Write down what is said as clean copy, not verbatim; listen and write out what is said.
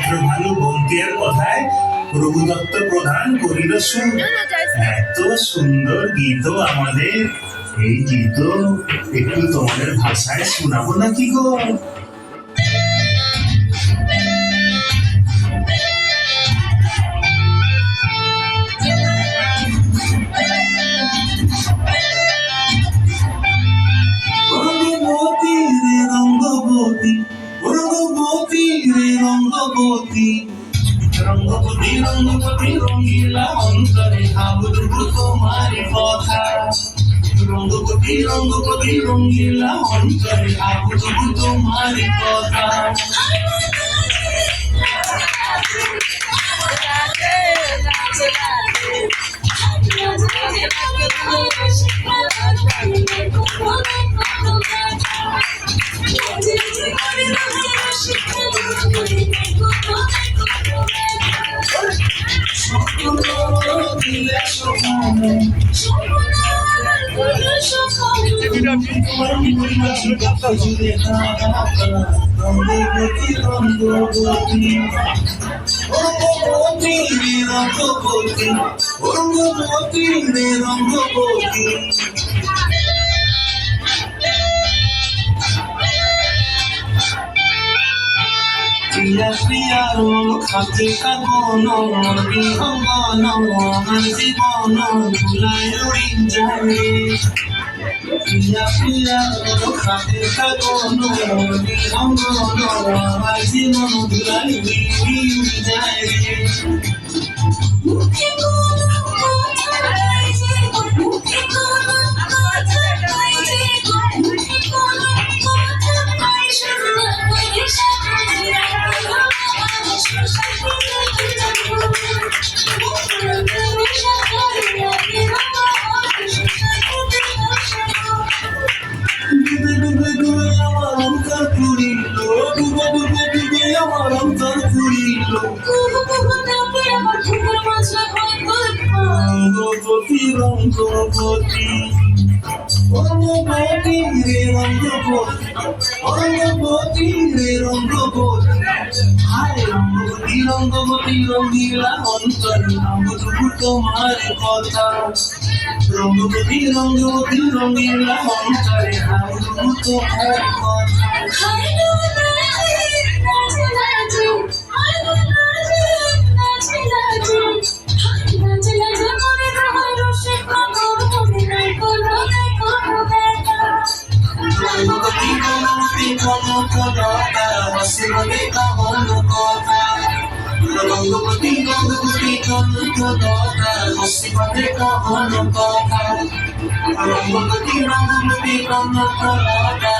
ভদ্র ভালো বন্তিয়ার কথায় প্রভুদত্ত প্রধান করিল সুর। এত সুন্দর গীত আমাদের, এই গীত একটু তোমাদের ভাষায় শোনাবো নাকি গো? রঙ্গবতী রে রঙ্গবতী, রঙ্গবতী রে রঙ্গবতী, রঙ্গবতী রঙ্গবতী রঙ্গিলা অন্তরে ভাবুক তোমারি কথা। রঙ্গবতী রঙ্গবতী রঙ্গিলা অন্তরে ভাবুক তোমারি কথা। খাতে কাবন বিহঙ্গন আমার জীবন ভুলাই উড়ি যায়। প্রিয়া প্রিয়া খাতে কাবন বিহঙ্গন আমার জীবন ভুলাই উড়ি যায়। রঙ্গবতী রঙ্গবতী, রঙ্গবতী রে রঙ্গবতী, রঙ্গবতী রে রঙ্গবতী, হায় রঙ্গবতী রঙ্গবতী রঙ্গিলা অন্তরে ভাবুক তোমার কথা। রঙ্গবতী রঙ্গবতী রঙ্গিলা অন্তরে ভাবুক তোমার কথা। রঙ্গবতী রঙ্গবতী কনকলতা বসিবলে কহন কথা। রঙ্গবতী রঙ্গবতী কনকলতা বসিবলে কহন কথা। রঙ্গবতী রঙ্গবতী কনকলতা